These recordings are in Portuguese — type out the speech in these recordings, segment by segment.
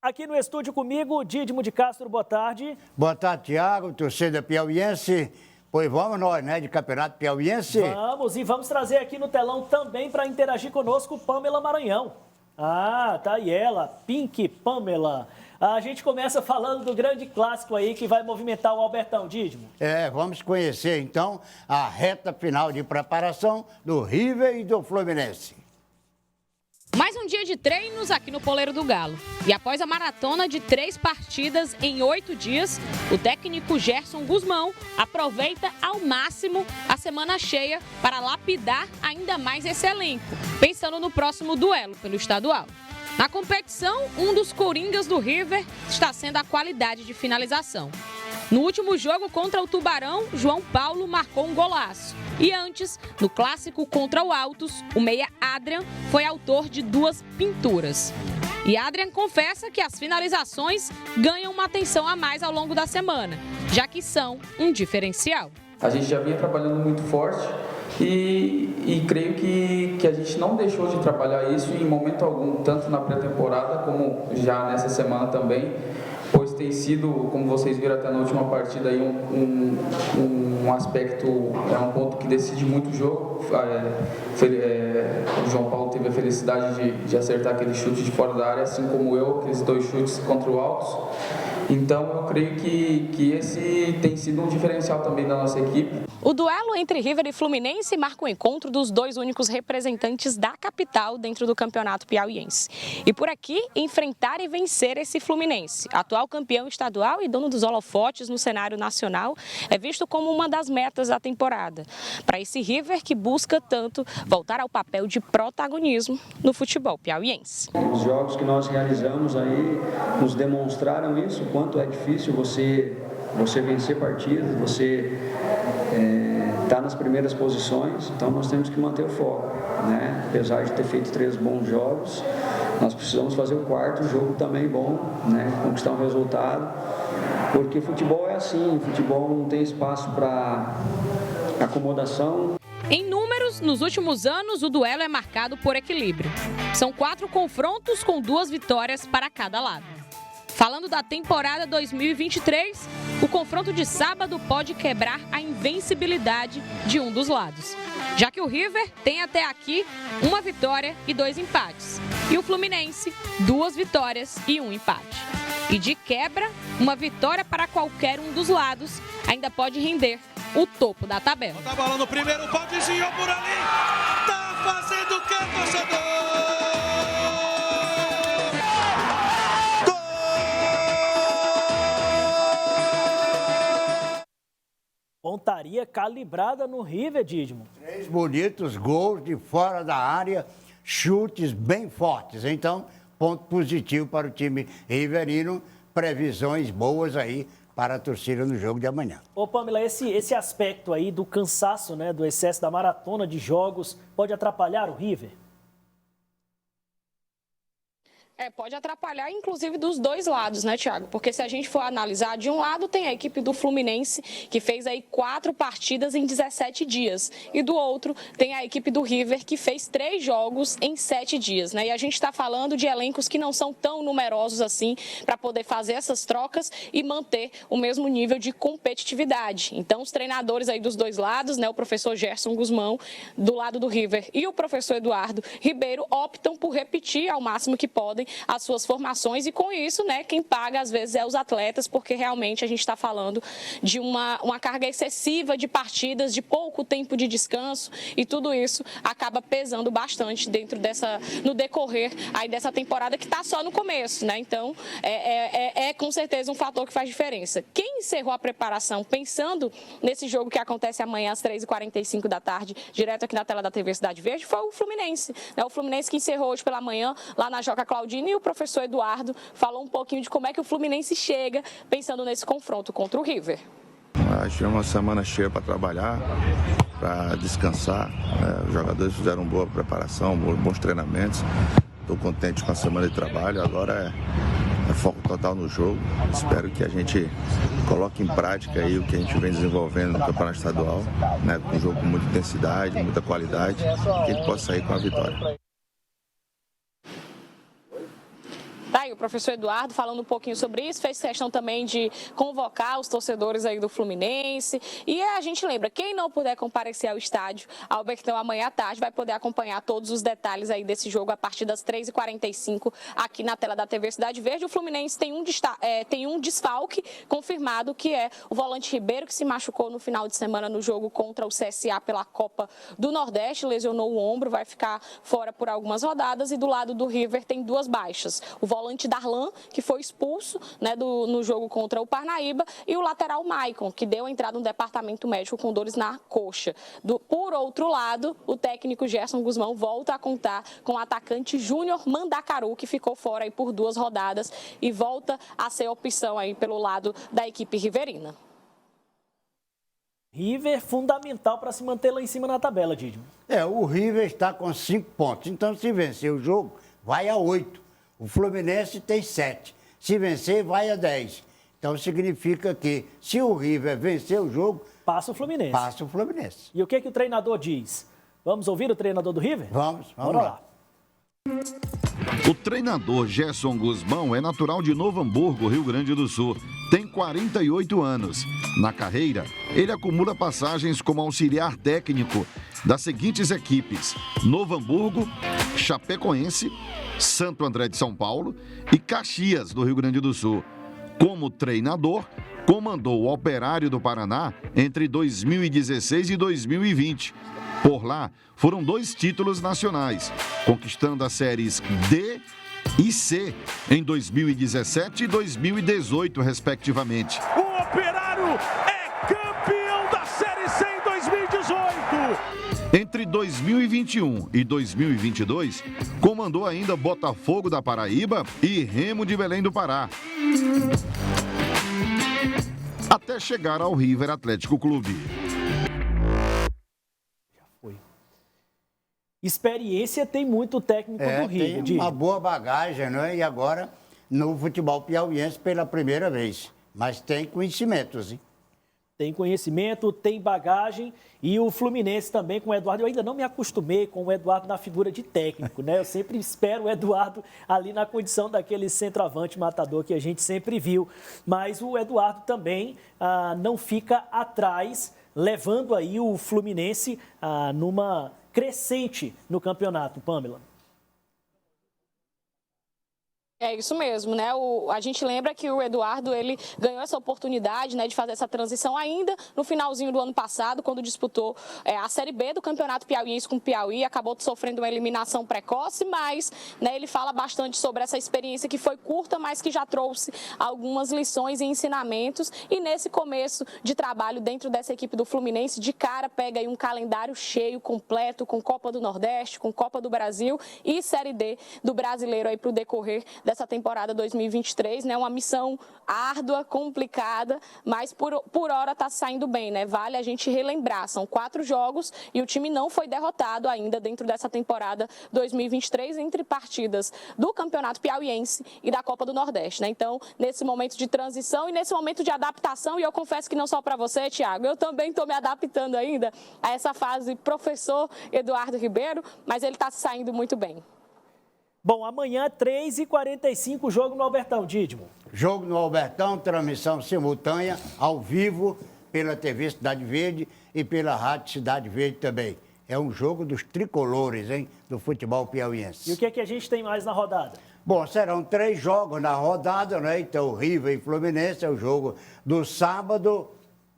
Aqui no estúdio comigo, Dídimo de Castro, boa tarde. Boa tarde, Tiago, torcida piauiense. Pois vamos nós, né, de Campeonato Piauiense. Vamos, e vamos trazer aqui no telão também para interagir conosco Pamela Maranhão. Ah, tá aí ela, Pink Pamela. A gente começa falando do grande clássico aí que vai movimentar o Albertão, Dídimo. Vamos conhecer então a reta final de preparação do River e do Fluminense. Mais um dia de treinos aqui no Poleiro do Galo. E após a maratona de 3 partidas em 8 dias, o técnico Gerson Guzmão aproveita ao máximo a semana cheia para lapidar ainda mais esse elenco, pensando no próximo duelo pelo estadual. Na competição, um dos coringas do River está sendo a qualidade de finalização. No último jogo contra o Tubarão, João Paulo marcou um golaço. E antes, no clássico contra o Altos, o meia Adrian foi autor de 2 pinturas. E Adrian confessa que as finalizações ganham uma atenção a mais ao longo da semana, já que são um diferencial. A gente já vinha trabalhando muito forte e creio que a gente não deixou de trabalhar isso em momento algum, tanto na pré-temporada como já nessa semana também, pois tem sido, como vocês viram até na última partida, aí um aspecto, um ponto que decide muito o jogo. O João Paulo teve a felicidade de acertar aquele chute de fora da área, assim como eu, aqueles 2 chutes contra o Altos. Então, eu creio que esse tem sido um diferencial também da nossa equipe. O duelo entre River e Fluminense marca o encontro dos 2 únicos representantes da capital dentro do Campeonato Piauiense. E por aqui, enfrentar e vencer esse Fluminense, atual campeão estadual e dono dos holofotes no cenário nacional, é visto como uma das metas da temporada. Para esse River que busca tanto voltar ao papel de protagonismo no futebol piauiense. Os jogos que nós realizamos aí nos demonstraram isso, o quanto é difícil você vencer partidas, você tá nas primeiras posições, então nós temos que manter o foco, né? Apesar de ter feito 3 bons jogos, nós precisamos fazer o 4º jogo também bom, né? Conquistar um resultado, porque futebol é assim, futebol não tem espaço para acomodação. Em números, nos últimos anos, o duelo é marcado por equilíbrio. São 4 confrontos com 2 vitórias para cada lado. Falando da temporada 2023, o confronto de sábado pode quebrar a invencibilidade de um dos lados, já que o River tem até aqui 1 vitória e 2 empates, e o Fluminense 2 vitórias e 1 empate. E de quebra, uma vitória para qualquer um dos lados ainda pode render o topo da tabela. Tá bola no primeiro pau, desviou por ali, tá fazendo o que, torcedor? Pontaria calibrada no River, Dídimo. 3 bonitos gols de fora da área, chutes bem fortes. Então, ponto positivo para o time riverino, previsões boas aí para a torcida no jogo de amanhã. Ô Pamela, esse aspecto aí do cansaço, né, do excesso da maratona de jogos, pode atrapalhar o River? Pode atrapalhar, inclusive, dos 2 lados, né, Thiago? Porque se a gente for analisar, de um lado tem a equipe do Fluminense, que fez aí 4 partidas em 17 dias. E do outro tem a equipe do River, que fez 3 jogos em 7 dias, né? E a gente está falando de elencos que não são tão numerosos assim para poder fazer essas trocas e manter o mesmo nível de competitividade. Então, os treinadores aí dos 2 lados, né, o professor Gerson Guzmão, do lado do River, e o professor Eduardo Ribeiro, optam por repetir ao máximo que podem as suas formações, e com isso, né, quem paga às vezes é os atletas, porque realmente a gente está falando de uma carga excessiva de partidas, de pouco tempo de descanso, e tudo isso acaba pesando bastante no decorrer aí dessa temporada, que está só no começo, né? Então é com certeza um fator que faz diferença. Quem encerrou a preparação pensando nesse jogo que acontece amanhã às 3h45 da tarde, direto aqui na tela da TV Cidade Verde, foi o Fluminense, né? O Fluminense que encerrou hoje pela manhã lá na Joca Claudine, e o professor Eduardo falou um pouquinho de como é que o Fluminense chega pensando nesse confronto contra o River. A gente tem uma semana cheia para trabalhar, para descansar. Os jogadores fizeram boa preparação, bons treinamentos. Estou contente com a semana de trabalho. Agora é foco total no jogo. Espero que a gente coloque em prática aí o que a gente vem desenvolvendo no Campeonato Estadual, né? Um jogo com muita intensidade, muita qualidade, que a gente possa sair com a vitória. Tá aí o professor Eduardo falando um pouquinho sobre isso, fez questão também de convocar os torcedores aí do Fluminense. E a gente lembra, quem não puder comparecer ao estádio Albertão amanhã à tarde vai poder acompanhar todos os detalhes aí desse jogo a partir das 3h45 aqui na tela da TV Cidade Verde. O Fluminense tem um desfalque confirmado, que é o volante Ribeiro, que se machucou no final de semana no jogo contra o CSA pela Copa do Nordeste, lesionou o ombro, vai ficar fora por algumas rodadas. E do lado do River tem duas baixas, o volante Darlan, que foi expulso, né, no jogo contra o Parnaíba, e o lateral Maicon, que deu entrada no departamento médico com dores na coxa. Por outro lado, o técnico Gerson Guzmão volta a contar com o atacante Júnior Mandacaru, que ficou fora aí por 2 rodadas e volta a ser opção aí pelo lado da equipe riverina. River fundamental para se manter lá em cima na tabela, Didimo. O River está com 5 pontos. Então, se vencer o jogo, vai a 8. O Fluminense tem 7. Se vencer, vai a 10. Então, significa que, se o River vencer o jogo... Passa o Fluminense. Passa o Fluminense. E o que o treinador diz? Vamos ouvir o treinador do River? Vamos lá. O treinador Gerson Guzmão é natural de Novo Hamburgo, Rio Grande do Sul. Tem 48 anos. Na carreira, ele acumula passagens como auxiliar técnico das seguintes equipes: Novo Hamburgo, Chapecoense, Santo André de São Paulo e Caxias, do Rio Grande do Sul. Como treinador, comandou o Operário do Paraná entre 2016 e 2020. Por lá, foram 2 títulos nacionais, conquistando as séries D e C em 2017 e 2018, respectivamente. O Operário é campeão da Série C em 2018. Entre 2021 e 2022, comandou ainda Botafogo da Paraíba e Remo de Belém do Pará, até chegar ao River Atlético Clube. Experiência tem muito técnico do River. Tem uma boa bagagem, não é? E agora no futebol piauiense pela primeira vez. Mas tem conhecimentos, hein? Tem conhecimento, tem bagagem. E o Fluminense também com o Eduardo. Eu ainda não me acostumei com o Eduardo na figura de técnico, né? Eu sempre espero o Eduardo ali na condição daquele centroavante matador que a gente sempre viu. Mas o Eduardo também não fica atrás, levando aí o Fluminense numa crescente no campeonato, Pamela. É isso mesmo, né? A gente lembra que o Eduardo, ele ganhou essa oportunidade, né, de fazer essa transição ainda no finalzinho do ano passado, quando disputou a Série B do Campeonato Piauiense com o Piauí, acabou sofrendo uma eliminação precoce, mas, né, ele fala bastante sobre essa experiência que foi curta, mas que já trouxe algumas lições e ensinamentos. E nesse começo de trabalho dentro dessa equipe do Fluminense, de cara pega aí um calendário cheio, completo, com Copa do Nordeste, com Copa do Brasil e Série D do Brasileiro aí para o decorrer dessa temporada 2023, né? Uma missão árdua, complicada, mas por hora está saindo bem, né? Vale a gente relembrar, são 4 jogos e o time não foi derrotado ainda dentro dessa temporada 2023 entre partidas do Campeonato Piauiense e da Copa do Nordeste, né? Então, nesse momento de transição e nesse momento de adaptação, e eu confesso que não só para você, Thiago, eu também estou me adaptando ainda a essa fase professor Eduardo Ribeiro, mas ele está saindo muito bem. Bom, amanhã, 3h45, jogo no Albertão, Didimo. Jogo no Albertão, transmissão simultânea, ao vivo, pela TV Cidade Verde e pela Rádio Cidade Verde também. É um jogo dos tricolores, hein, do futebol piauiense. E o que é que a gente tem mais na rodada? Bom, serão 3 jogos na rodada, né? Então, River e Fluminense é o jogo do sábado,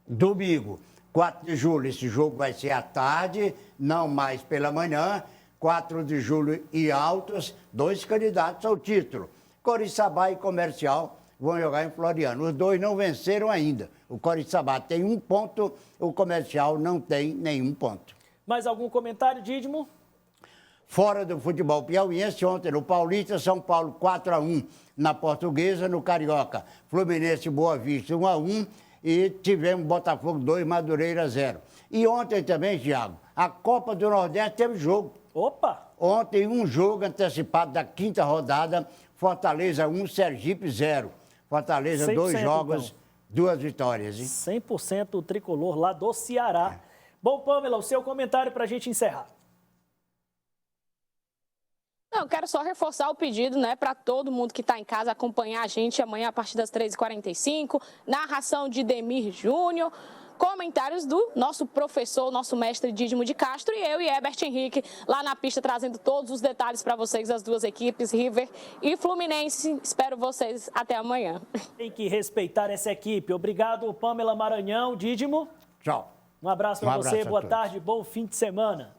domingo. 4 de julho, esse jogo vai ser à tarde, não mais pela manhã. 4 de julho e Altos, 2 candidatos ao título. Coriçaba e Comercial vão jogar em Floriano. Os 2 não venceram ainda. O Coriçaba tem 1 ponto, o Comercial não tem nenhum ponto. Mais algum comentário, Didimo? Fora do futebol piauiense, ontem no Paulista, São Paulo 4-1 na Portuguesa, no Carioca. Fluminense Boa Vista 1-1 e tivemos Botafogo 2, Madureira 0. E ontem também, Thiago, a Copa do Nordeste teve jogo. Opa! Ontem, um jogo antecipado da 5ª rodada, Fortaleza 1, Sergipe 0. Fortaleza, 2 jogos, então. 2 vitórias. Hein? 100% tricolor lá do Ceará. Bom, Pamela, o seu comentário para a gente encerrar. Não, eu quero só reforçar o pedido, né, para todo mundo que está em casa acompanhar a gente amanhã a partir das 13h45, narração de Demir Júnior, comentários do nosso professor, nosso mestre Dídimo de Castro e eu e Herbert Henrique lá na pista trazendo todos os detalhes para vocês das duas equipes, River e Fluminense. Espero vocês até amanhã. Tem que respeitar essa equipe. Obrigado, Pamela Maranhão. Dídimo. Tchau. Um abraço para você, boa a todos. tarde, bom fim de semana.